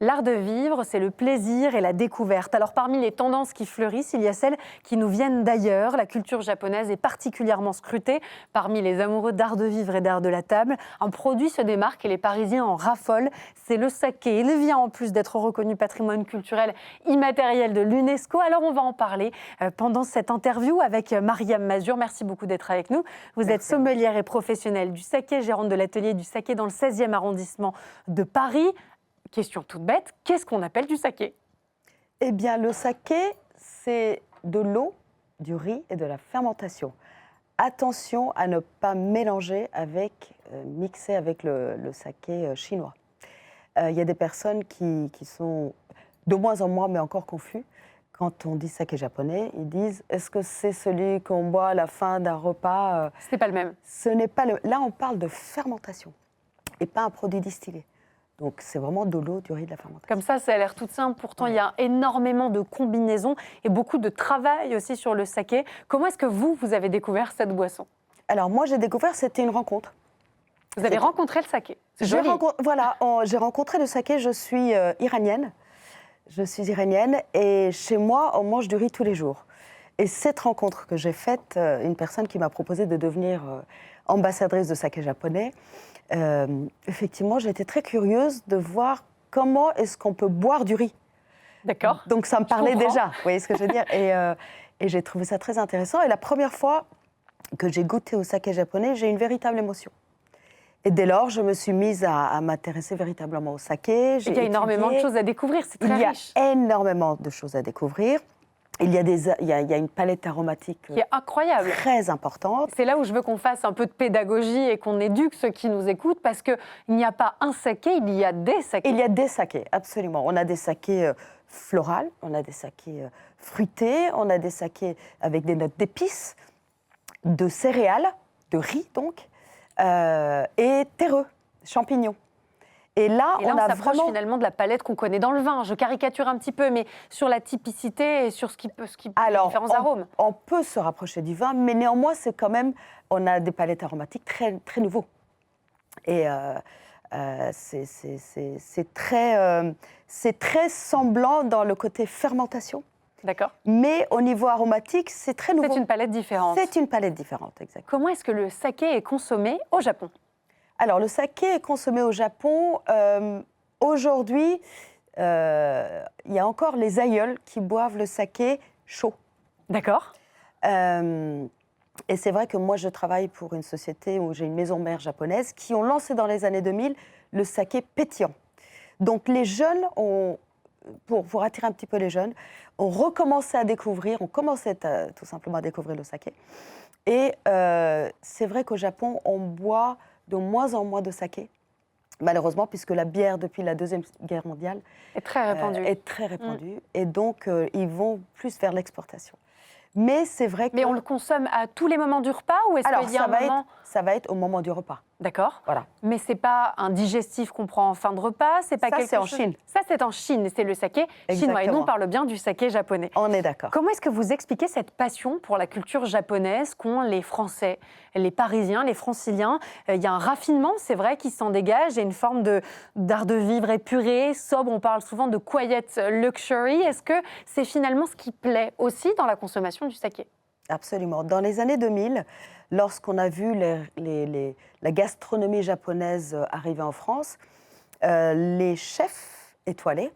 L'art de vivre, c'est le plaisir et la découverte. Alors parmi les tendances qui fleurissent, il y a celles qui nous viennent d'ailleurs. La culture japonaise est particulièrement scrutée parmi les amoureux d'art de vivre et d'art de la table. Un produit se démarque et les Parisiens en raffolent, c'est le saké. Il vient en plus d'être reconnu patrimoine culturel immatériel de l'UNESCO. Alors on va en parler pendant cette interview avec Mariam Mazur. Merci beaucoup d'être avec nous. Vous êtes sommelière et professionnelle du saké, gérante de l'atelier du saké dans le 16e arrondissement de Paris. Question toute bête, qu'est-ce qu'on appelle du saké? Eh bien, le saké, c'est de l'eau, du riz et de la fermentation. Attention à ne pas mélanger mixer avec le saké chinois. Il y a des personnes qui sont de moins en moins, mais encore confus. Quand on dit saké japonais, ils disent « est-ce que c'est celui qu'on boit à la fin d'un repas ?» Ce n'est pas le même. Ce n'est pas le... Là, on parle de fermentation et pas un produit distillé. Donc, c'est vraiment de l'eau, du riz, de la fermentation. Comme ça a l'air tout simple. Pourtant, il y a énormément de combinaisons et beaucoup de travail aussi sur le saké. Comment est-ce que vous avez découvert cette boisson? Alors, moi, j'ai découvert, c'était une rencontre. Vous avez rencontré le saké. C'est joli. Voilà, j'ai rencontré le saké. Je suis iranienne. Je suis iranienne et chez moi, on mange du riz tous les jours. Et cette rencontre que j'ai faite, une personne qui m'a proposé de devenir ambassadrice de saké japonais, effectivement, j'étais très curieuse de voir comment est-ce qu'on peut boire du riz. D'accord. Donc ça me parlait déjà, vous voyez ce que je veux dire. Et j'ai trouvé ça très intéressant. Et la première fois que j'ai goûté au saké japonais, j'ai eu une véritable émotion. Et dès lors, je me suis mise à m'intéresser véritablement au saké. Il y a énormément de choses à découvrir, c'est très riche. Il y a énormément de choses à découvrir. Il y a une palette aromatique qui est incroyable, très importante. C'est là où je veux qu'on fasse un peu de pédagogie et qu'on éduque ceux qui nous écoutent, parce qu'il n'y a pas un saké, il y a des sakés. Il y a des sakés, absolument. On a des sakés floraux, on a des sakés fruités, on a des sakés avec des notes d'épices, de céréales, de riz donc, et terreux, champignons. Et là, on s'approche finalement de la palette qu'on connaît dans le vin. Je caricature un petit peu, mais sur la typicité et sur les différents arômes. On peut se rapprocher du vin, mais néanmoins, c'est quand même, on a des palettes aromatiques très, très nouveaux. Et c'est très semblant dans le côté fermentation. D'accord. Mais au niveau aromatique, c'est très nouveau. C'est une palette différente. C'est une palette différente, exactement. Comment est-ce que le saké est consommé au Japon? Alors, le saké est consommé au Japon. Aujourd'hui, il y a encore les aïeuls qui boivent le saké chaud. D'accord. Et c'est vrai que moi, je travaille pour une société où j'ai une maison mère japonaise qui ont lancé dans les années 2000 le saké pétillant. Donc, les jeunes pour attirer un petit peu les jeunes, ont recommencé à découvrir, ont commencé tout simplement à découvrir le saké. Et c'est vrai qu'au Japon, on boit de moins en moins de saké, malheureusement, puisque la bière, depuis la Deuxième Guerre mondiale, est très répandue. Et donc, ils vont plus vers l'exportation. Mais c'est vrai que... Mais on le consomme à tous les moments du repas ou est-ce qu'il y a un moment... Ça va être au moment du repas. D'accord. Voilà. Mais ce n'est pas un digestif qu'on prend en fin de repas, c'est pas quelque chose... Ça, c'est en Chine. Ça, c'est en Chine, c'est le saké chinois. Et nous, on parle bien du saké japonais. On est d'accord. Comment est-ce que vous expliquez cette passion pour la culture japonaise qu'ont les Français, les Parisiens, les Franciliens? Il y a un raffinement, c'est vrai, qui s'en dégage. Il y a une forme d'art de vivre épuré, sobre. On parle souvent de quiet luxury. Est-ce que c'est finalement ce qui plaît aussi dans la consommation du saké? Absolument. Dans les années 2000, lorsqu'on a vu la gastronomie japonaise arriver en France, les chefs étoilés,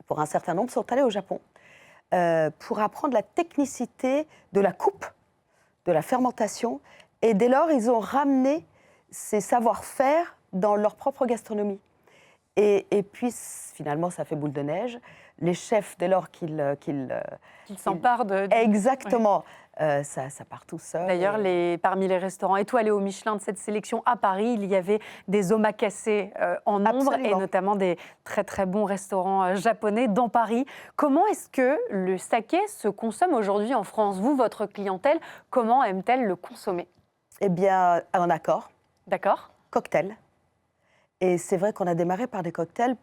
pour un certain nombre, sont allés au Japon pour apprendre la technicité de la coupe, de la fermentation. Et dès lors, ils ont ramené ces savoir-faire dans leur propre gastronomie. Et puis, finalement, ça fait boule de neige. Les chefs, dès lors qu'ils s'emparent de... Exactement. Ça part tout seul. D'ailleurs, parmi les restaurants étoilés au Michelin de cette sélection à Paris, il y avait des omakase en nombre. Absolument. Et notamment des très très bons restaurants japonais dans Paris. Comment est-ce que le saké se consomme aujourd'hui en France? Vous, votre clientèle, comment aime-t-elle le consommer? Eh bien, en accord. D'accord. Cocktail. Et c'est vrai qu'on a démarré par des cocktails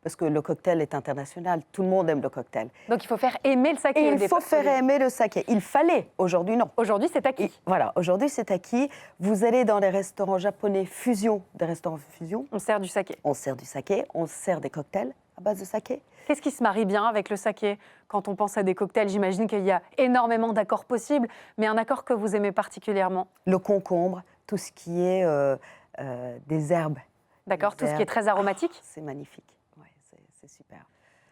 parce que le cocktail est international, tout le monde aime le cocktail. Donc il faut faire aimer le saké. Et il faut faire aimer le saké. Il fallait, aujourd'hui non. Aujourd'hui, c'est acquis. Voilà, aujourd'hui c'est acquis. Vous allez dans les restaurants japonais fusion, des restaurants fusion. On sert du saké. On sert du saké, on sert des cocktails à base de saké. Qu'est-ce qui se marie bien avec le saké? Quand on pense à des cocktails, j'imagine qu'il y a énormément d'accords possibles, mais un accord que vous aimez particulièrement? Le concombre, tout ce qui est des herbes. D'accord, tout ce qui est très aromatique? C'est magnifique, ouais, c'est super.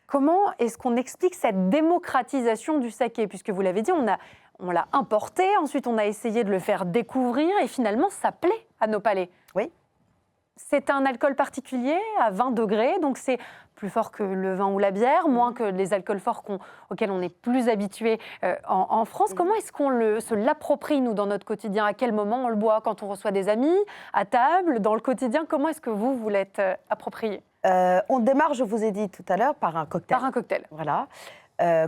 Comment est-ce qu'on explique cette démocratisation du saké? Puisque vous l'avez dit, on l'a importé, ensuite on a essayé de le faire découvrir et finalement ça plaît à nos palais. Oui. C'est un alcool particulier à 20 degrés, donc c'est plus fort que le vin ou la bière, moins que les alcools forts auxquels on est plus habitué en France. Comment est-ce qu'on se l'approprie, nous, dans notre quotidien? À quel moment on le boit? Quand on reçoit des amis, à table, dans le quotidien? Comment est-ce que vous l'êtes approprié? On démarre, je vous ai dit tout à l'heure, par un cocktail. Par un cocktail. Voilà.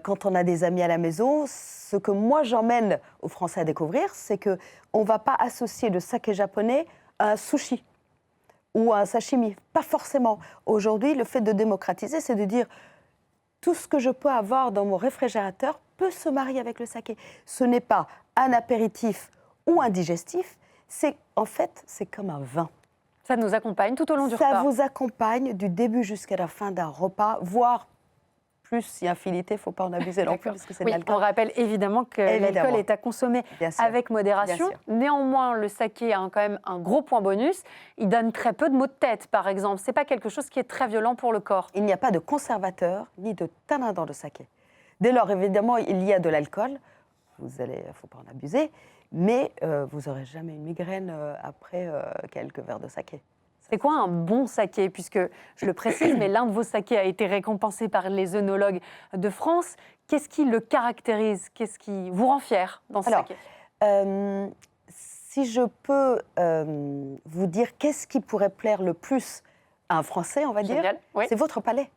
Quand on a des amis à la maison, ce que moi j'emmène aux Français à découvrir, c'est qu'on ne va pas associer le saké japonais à un sushi ou à un sashimi. Pas forcément. Aujourd'hui, le fait de démocratiser, c'est de dire tout ce que je peux avoir dans mon réfrigérateur peut se marier avec le saké. Ce n'est pas un apéritif ou un digestif, en fait, c'est comme un vin. Ça nous accompagne tout au long du repas. Ça vous accompagne du début jusqu'à la fin d'un repas, voire plus si infinité, il ne faut pas en abuser non plus, parce que c'est de l'alcool. On rappelle évidemment que l'alcool est à consommer avec modération. Néanmoins, le saké a quand même un gros point bonus. Il donne très peu de maux de tête, par exemple. Ce n'est pas quelque chose qui est très violent pour le corps. Il n'y a pas de conservateur ni de tanin dans le saké. Dès lors, évidemment, il y a de l'alcool. Il ne faut pas en abuser. Mais vous n'aurez jamais une migraine après quelques verres de saké. C'est quoi un bon saké? Puisque, je le précise, mais l'un de vos sakés a été récompensé par les œnologues de France. Qu'est-ce qui le caractérise? Qu'est-ce qui vous rend fier dans ce saké? Si je peux vous dire qu'est-ce qui pourrait plaire le plus à un Français, on va dire, c'est votre palais.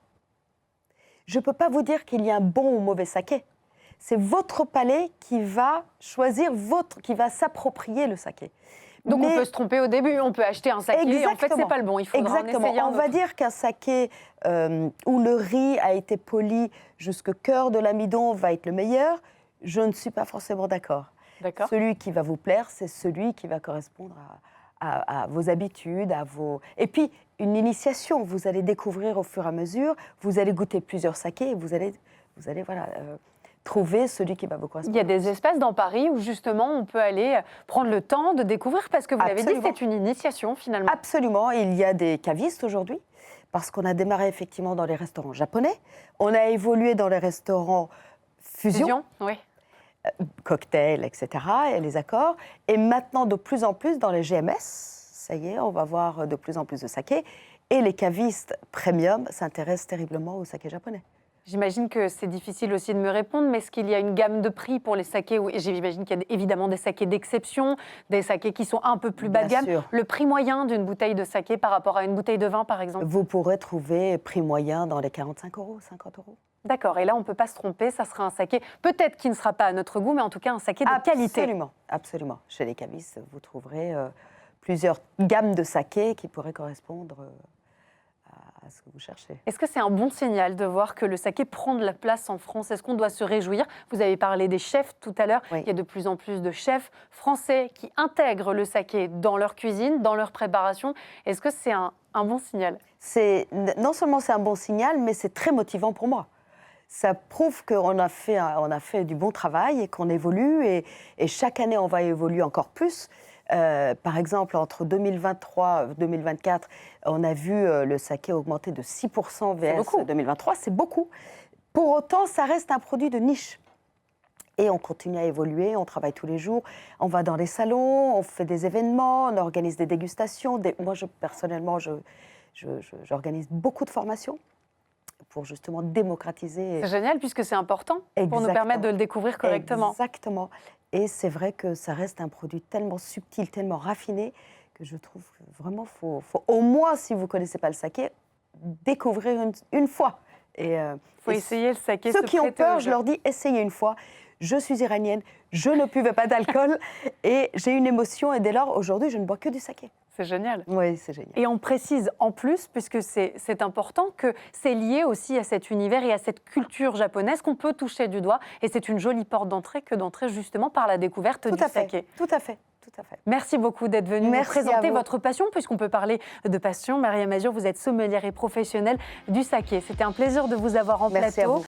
Je ne peux pas vous dire qu'il y a un bon ou mauvais saké. C'est votre palais qui va choisir, qui va s'approprier le saké. Donc on peut se tromper au début, on peut acheter un saké et en fait c'est pas le bon, il faudra en essayer un autre. On va dire qu'un saké où le riz a été poli jusqu'au cœur de l'amidon va être le meilleur. Je ne suis pas forcément d'accord. Celui qui va vous plaire, c'est celui qui va correspondre à vos habitudes, Et puis, une initiation, vous allez découvrir au fur et à mesure, vous allez goûter plusieurs sakés et vous allez trouver celui qui va vous correspondre. Il y a des espaces dans Paris où justement on peut aller prendre le temps de découvrir, parce que vous l'avez dit, c'est une initiation finalement. Absolument, il y a des cavistes aujourd'hui, parce qu'on a démarré effectivement dans les restaurants japonais, on a évolué dans les restaurants fusion, cocktails, etc., et les accords, et maintenant de plus en plus dans les GMS, ça y est, on va voir de plus en plus de saké, et les cavistes premium s'intéressent terriblement au saké japonais. J'imagine que c'est difficile aussi de me répondre, mais est-ce qu'il y a une gamme de prix pour les sakés? J'imagine qu'il y a évidemment des sakés d'exception, des sakés qui sont un peu plus bas de gamme. Le prix moyen d'une bouteille de saké par rapport à une bouteille de vin, par exemple? Vous pourrez trouver prix moyen dans les 45 €, 50 €. D'accord, et là on ne peut pas se tromper, ça sera un saké, peut-être qui ne sera pas à notre goût, mais en tout cas un saké de qualité. Absolument, absolument. Chez les cavistes, vous trouverez plusieurs gammes de saké qui pourraient correspondre à ce que vous cherchez. Est-ce que c'est un bon signal de voir que le saké prend de la place en France? Est-ce qu'on doit se réjouir? Vous avez parlé des chefs tout à l'heure. Il y a de plus en plus de chefs français qui intègrent le saké dans leur cuisine, dans leur préparation. Est-ce que c'est un bon signal? Non seulement c'est un bon signal, mais c'est très motivant pour moi. Ça prouve qu'on a fait du bon travail et qu'on évolue. Et chaque année, on va évoluer encore plus. Par exemple, entre 2023 et 2024, on a vu le saké augmenter de 6% VS 2023. C'est beaucoup. Pour autant, ça reste un produit de niche. Et on continue à évoluer, on travaille tous les jours. On va dans les salons, on fait des événements, on organise des dégustations. Moi, personnellement, j'organise beaucoup de formations pour justement démocratiser. C'est génial puisque c'est important pour nous permettre de le découvrir correctement. Exactement. Et c'est vrai que ça reste un produit tellement subtil, tellement raffiné, que je trouve que vraiment, faut au moins, si vous ne connaissez pas le saké, découvrir une fois. Il faut essayer le saké. Ceux qui ont peur, je leur dis, essayez une fois. je suis iranienne, je ne buvais pas d'alcool et j'ai une émotion et dès lors, aujourd'hui, je ne bois que du saké. C'est génial. Oui, c'est génial. Et on précise en plus, puisque c'est important, que c'est lié aussi à cet univers et à cette culture japonaise qu'on peut toucher du doigt. Et c'est une jolie porte d'entrée que d'entrer justement par la découverte du saké. Tout à fait. Tout à fait. Merci beaucoup d'être venue nous présenter votre passion, puisqu'on peut parler de passion. Maria Mazur, vous êtes sommelière et professionnelle du saké. C'était un plaisir de vous avoir en plateau.